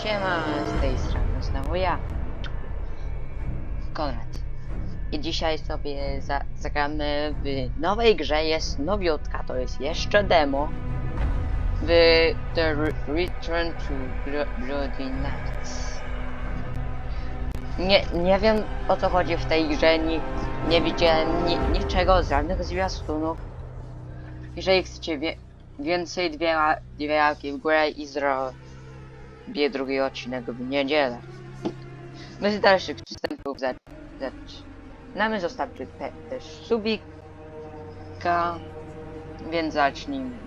Siema, z tej strony znowu ja, Konrad. I dzisiaj sobie zagramy w nowej grze, jest nowiutka, to jest jeszcze demo. W The Return to Bloody Nights. Nie wiem o co chodzi w tej grze, nie widziałem niczego, żadnych zwiastunów. Jeżeli chcecie więcej, dwie łapki w górę i zrobię drugi odcinek w niedzielę. Bez dalszych wstępów zaczynamy, zostawcie też subika, więc zacznijmy.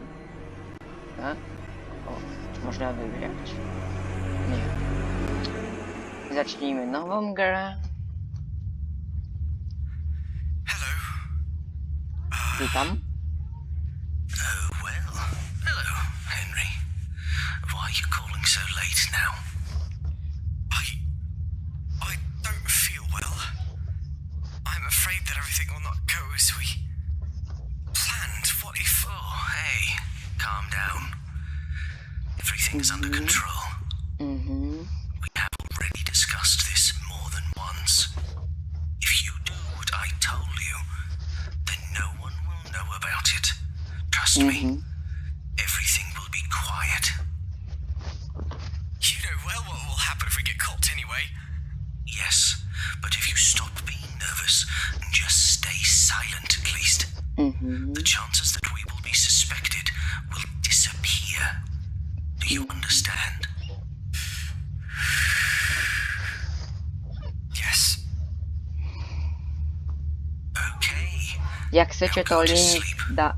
O, czy można wybierać? Nie. Zacznijmy nową grę. Witam. Well, hello, Henry. Why are you calling so late now? I don't feel well. I'm afraid that everything will not go as we planned. What if? Oh, hey, calm down. Everything is under control. We have already discussed this more than once. If you do what I told you, then no one will know about it. Trust me, everything will be quiet. You know well what will happen if we get caught anyway. Yes, but if you stop being nervous and just stay silent at least, the chances that we will be suspected will disappear. Do you understand? Yes. Okay. Jak chcecie to link da...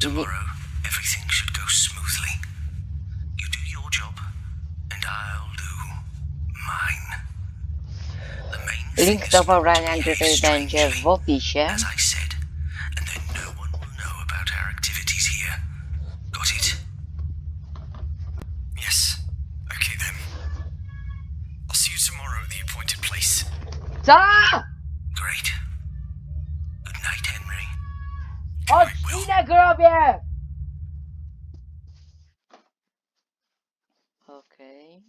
Tomorrow, everything should go smoothly. You do your job, and I'll do mine. The main thing Link is do not to pobrania behave gry będzie strangely, w opisie. as I said, and then no one will know about our activities here. Got it? Yes. Okay then. I'll see you tomorrow at the appointed place. Co? Great. Good night, Henry. Odcinek robię! Okej.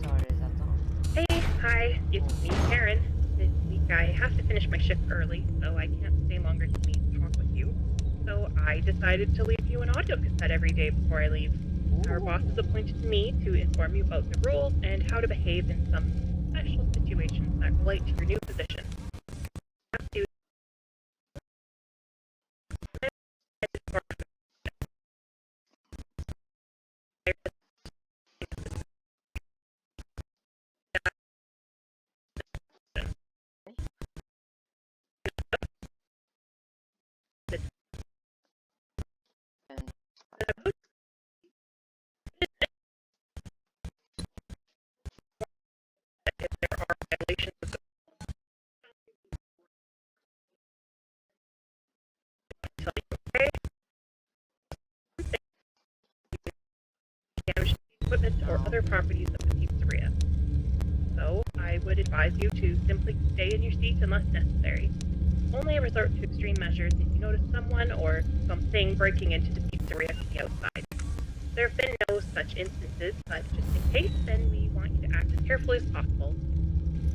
Sorry za to. Hey, hi, it's me, Karen. This week I have to finish my shift early, so I can't stay longer to meet and talk with you. So I decided to leave you an audio cassette every day before I leave. Our boss has appointed me to inform you about the rules and how to behave in some special situations that relate to your new position. If there are violations of the tell you, okay? Damage the equipment or other properties of the pizzeria. So I would advise you to simply stay in your seat unless necessary. Only resort to extreme measures if you notice someone or something breaking into the pizzeria from the outside. There have been no such instances, but just in case, then we want you to act as carefully as possible.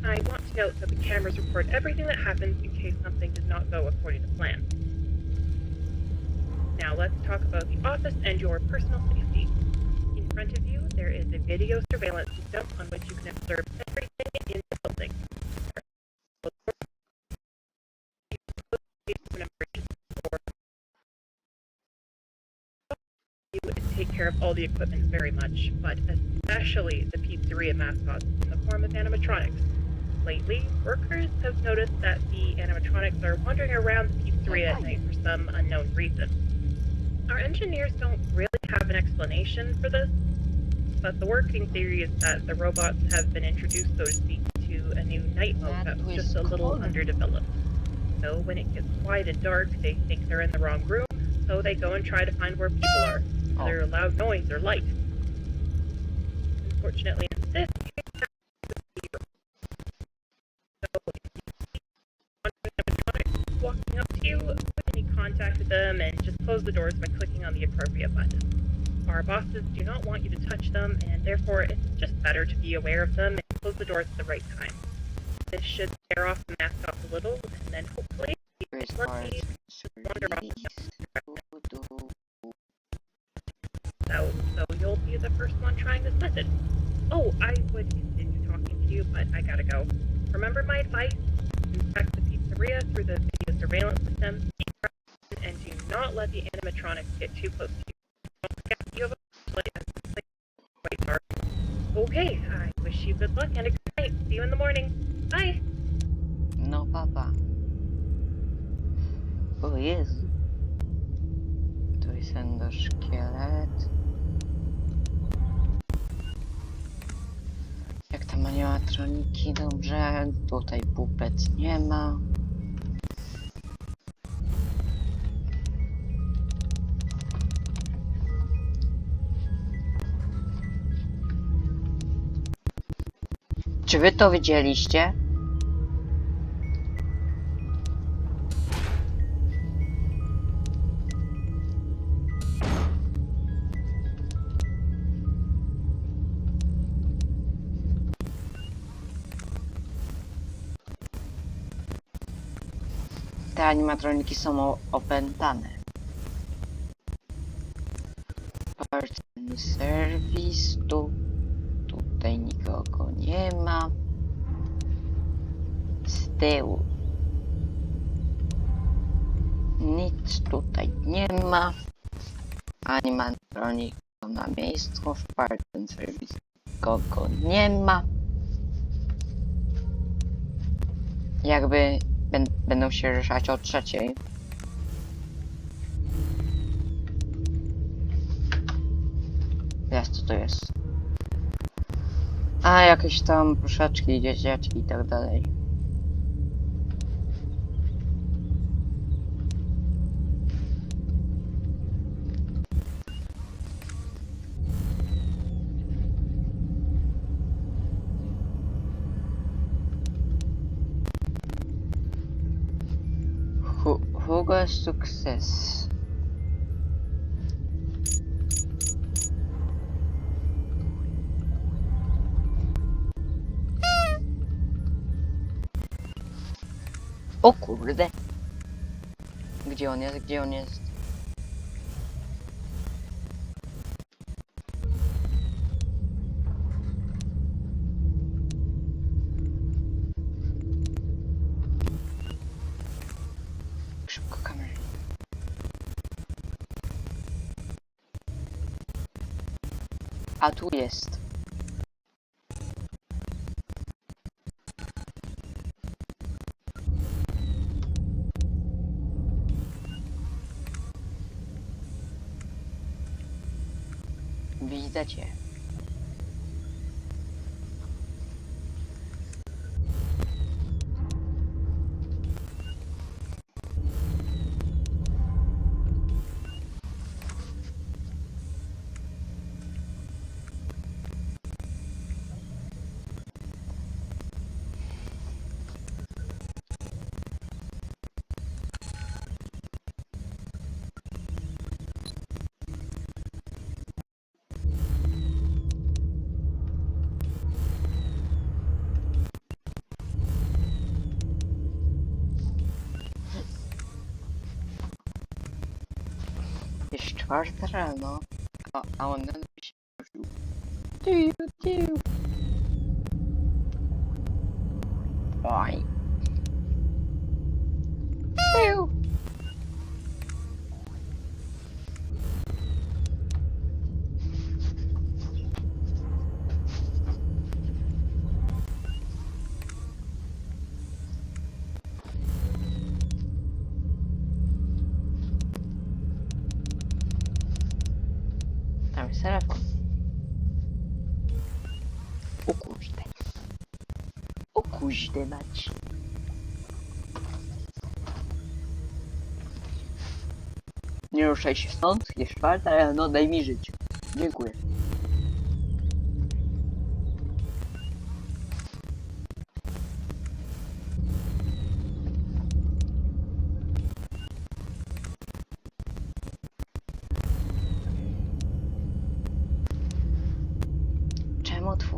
I want to note that the cameras record everything that happens in case something does not go according to plan. Now let's talk about the office and your personal safety. In front of you, there is a video surveillance system on which you can observe everything in the building. You would take care of all the equipment very much, but especially the pizzeria mascots in the form of animatronics. Lately, workers have noticed that the animatronics are wandering around the pizzeria at night for some unknown reason. Our engineers don't really have an explanation for this, but the working theory is that the robots have been introduced, so to speak, to a new night mode that was just a little underdeveloped. So when it gets quiet and dark, they think they're in the wrong room, so they go and try to find where people are, whether loud noise or light. Unfortunately, in this case, so if you see one animatronic walking up to you with any contact contact with them and just close the doors by clicking on the appropriate button. Our bosses do not want you to touch them, and therefore it's just better to be aware of them and close the doors at the right time. This should scare off the mascots a little, and then hopefully you can lucky wander off so you'll be the first one trying this method. Oh, I would continue talking to you, but I gotta go. Remember my advice? Inspect the pizzeria through the video surveillance system, and do not let the animatronics get too close to you. Don't forget you have a flashlight and the quite dark. Okay, I wish you good luck and a good night. See you in the morning. Bye! No, papa. O Jezu. Tu jest endoszkielet. Jak tam animatroniki, dobrze. Tutaj pupec nie ma. Czy wy to widzieliście? Te animatroniki są opętane. Party service, tutaj nikogo nie ma. Z tyłu nic tutaj nie ma. Animatronik na miejscu, w party service kogo nie ma. Jakby będą się ruszać o 3:00. Jest, co to jest? A, jakieś tam proszeczki, dzieciaczki i tak dalej. Hugo sukces. O kurde. Gdzie on jest? Gdzie on jest? Szybko kamerę. A tu jest. Widzę cię. Jest 4 rano, a on nadal się ruszył. Oj. Tam jest telefon. O kurde. O kuźdy mać. Nie ruszaj się stąd, jest 4, ale no daj mi żyć. Dziękuję.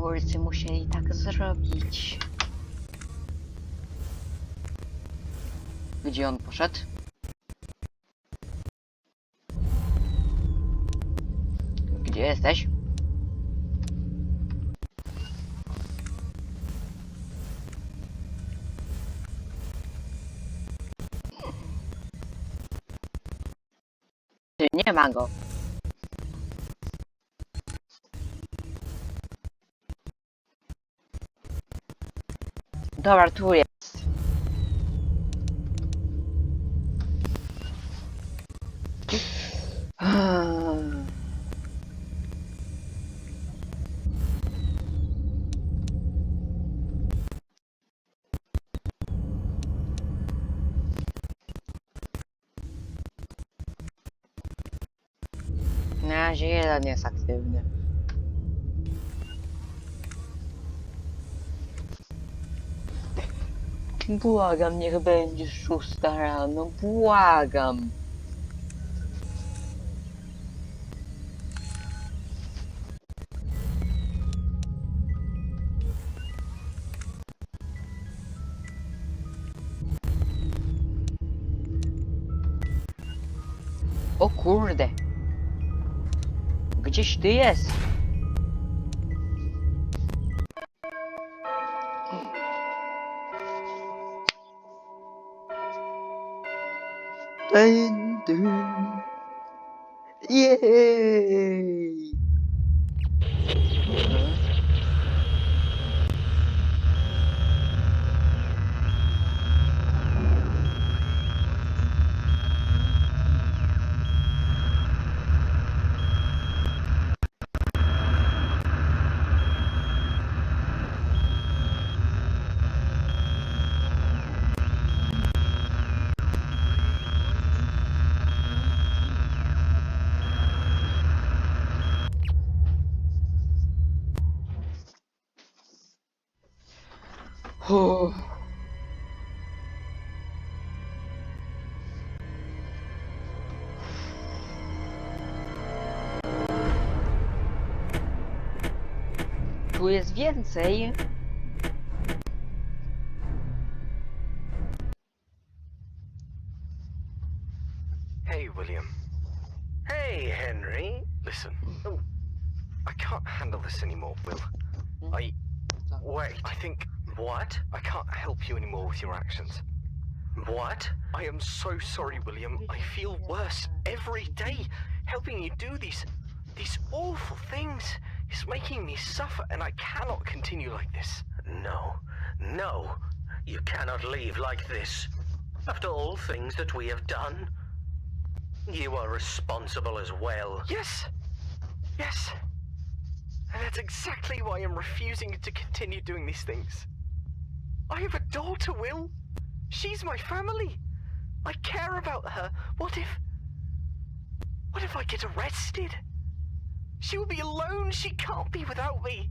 twórcy musieli tak zrobić. Gdzie on poszedł? Gdzie jesteś? Ty, nie ma go. Dobra, tu jest. Na razie jeden jest aktywny. Błagam, niech będzie 6 rano. Błagam. O kurde. Gdzieś ty jest. Jej! Uff. Tu jest więcej. Hey, William. Hey, Henry. Listen. Oh, I can't handle this anymore, Will. Wait, I think... What? I can't help you anymore with your actions. What? I am so sorry, William. I feel worse every day. Helping you do these awful things is making me suffer, and I cannot continue like this. No. No. You cannot leave like this. After all things that we have done, you are responsible as well. Yes. Yes. And that's exactly why I'm refusing to continue doing these things. I have a daughter, Will. She's my family. I care about her. What if I get arrested? She will be alone. She can't be without me.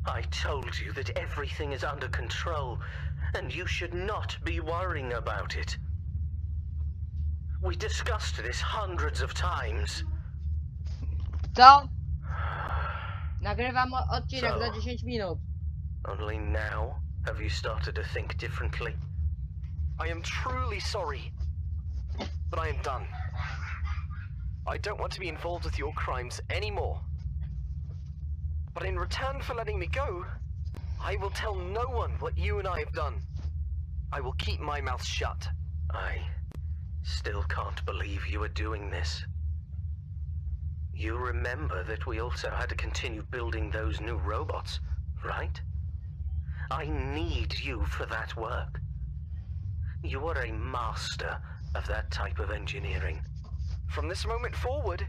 I told you that everything is under control, and you should not be worrying about it. We discussed this hundreds of times. Co? Nagrywam odcinek Co? za 10 minut. Only now have you started to think differently? I am truly sorry, but I am done. I don't want to be involved with your crimes anymore. But in return for letting me go, I will tell no one what you and I have done. I will keep my mouth shut. I still can't believe you are doing this. You remember that we also had to continue building those new robots, right? I need you for that work. You are a master of that type of engineering. From this moment forward,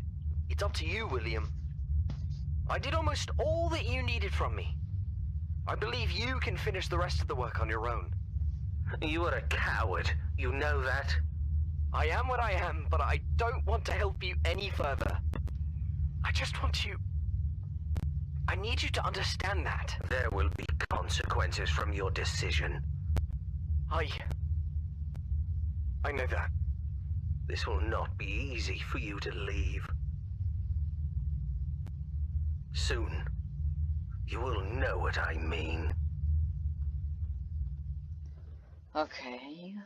it's up to you, William. I did almost all that you needed from me. I believe you can finish the rest of the work on your own. You are a coward, you know that? I am what I am, but I don't want to help you any further. I just want you... I need you to understand that. There will be consequences from your decision. I know that. This will not be easy for you to leave. Soon, You will know what I mean. Okej.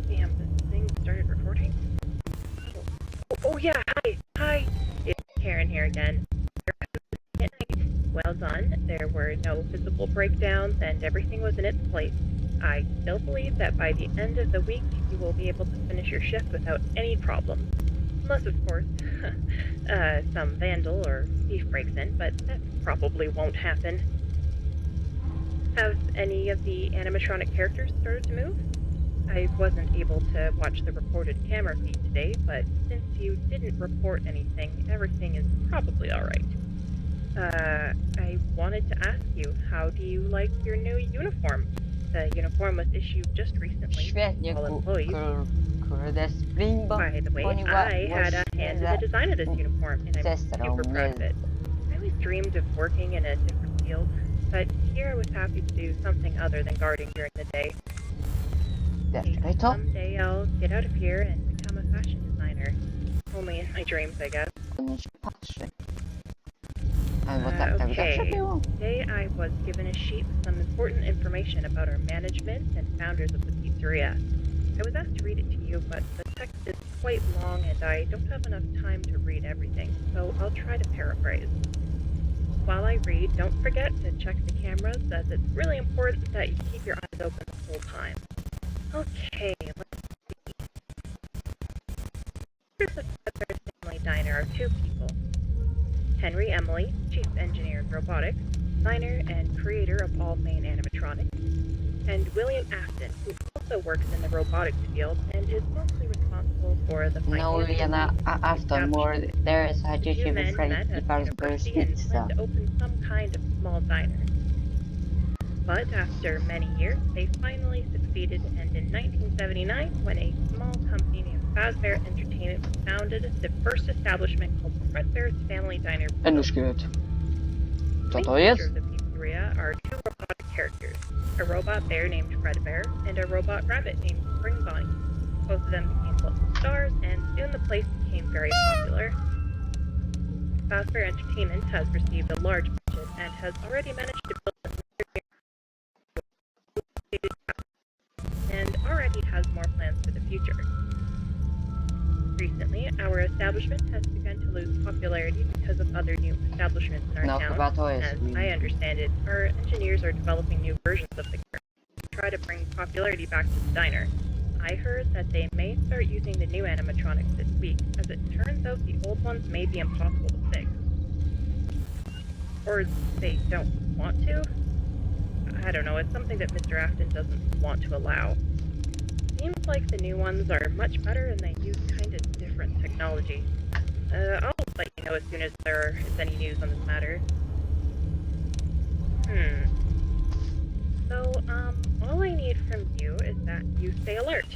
Damn, this thing started recording? Oh yeah, hi. It's Karen here again. Well done. There were no physical breakdowns and everything was in its place. I still believe that by the end of the week, you will be able to finish your shift without any problems. Unless, of course, some vandal or thief breaks in, but that probably won't happen. Have any of the animatronic characters started to move? I wasn't able to watch the recorded camera feed today, but since you didn't report anything, everything is probably alright. I wanted to ask you, how do you like your new uniform? The uniform was issued just recently Świetnie, to all employees. kurde, Springbo, By the way, ponieważ I had a hand in the design of this uniform, and I'm zestrał super proud of mnie. it. I always dreamed of working in a different field, but here I was happy to do something other than guarding during the day. Czekaj, to? Someday I'll get out of here and become a fashion designer. Only in my dreams, I guess. On się patrzy. Albo tak zawsze Okay. było. Today I was given a sheet with some important information about our management and founders of the pizzeria. I was asked to read it to you, but the text is quite long and I don't have enough time to read everything, so I'll try to paraphrase. While I read, don't forget to check the cameras, as it's really important that you keep your eyes open the whole time. Okay, let's see. Here's the Fredbear's Family Diner are two people. Henry Emily, Chief Engineer of Robotics, designer and creator of all main animatronics, and William Afton, who also works in the robotics field and is mostly responsible for the No, financial Juliana, needs of the Afton Moore, establishment. there is a The dzieci two men wyfrali met i at Parsberg's university and Pizza. planned to open some kind of small diner. But after many years, they finally succeeded, and in 1979, when a small company named Fazbear Entertainment was founded, the first establishment called Fredbear's Family Diner. En już good. Co Main to feature jest? of the pizzeria are two robotic characters, a robot bear named Fredbear and a robot rabbit named Spring Bonnie. Both of them became local stars, and soon the place became very popular. Fazbear Entertainment has received a large budget and has already managed to build and already has more plans for the future. Recently, our establishment has begun to lose popularity because of other new establishments in our No, chyba town. to jest As win. I understand it, our engineers are developing new versions of the car to try to bring popularity back to the diner. I heard that they may start using the new animatronics this week, as it turns out the old ones may be impossible to fix. Or they don't want to? I don't know, it's something that Mr. Afton doesn't want to allow. Seems like the new ones are much better and they use kind of different technology. I'll let you know as soon as there is any news on this matter. So, all I need from you is that you stay alert.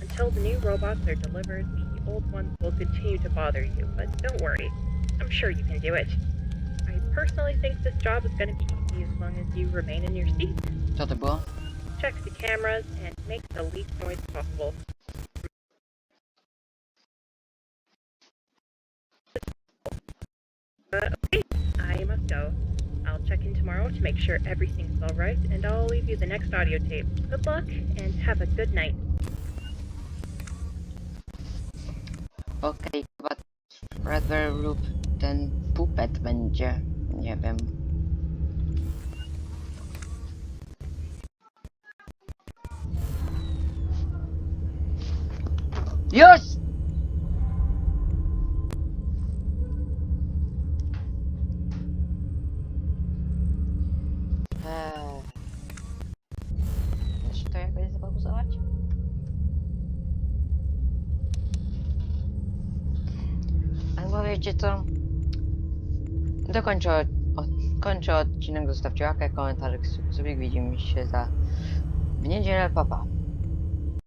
Until the new robots are delivered, the old ones will continue to bother you, but don't worry. I'm sure you can do it. I personally think this job is going to be easy as long as you remain in your seat. Co to było? Check the cameras and make the least noise possible. Okay, I must go. I'll check in tomorrow to make sure everything's alright, and I'll leave you the next audio tape. Good luck, and have a good night. Okej, chyba Fredbear lub ten pupet będzie. Nie wiem. Już! Jeszcze to jakoś zapauzować? Albo wiecie co? Kończę odcinek, zostawcie łapkę, komentarz, subik, widzimy się w niedzielę, pa pa.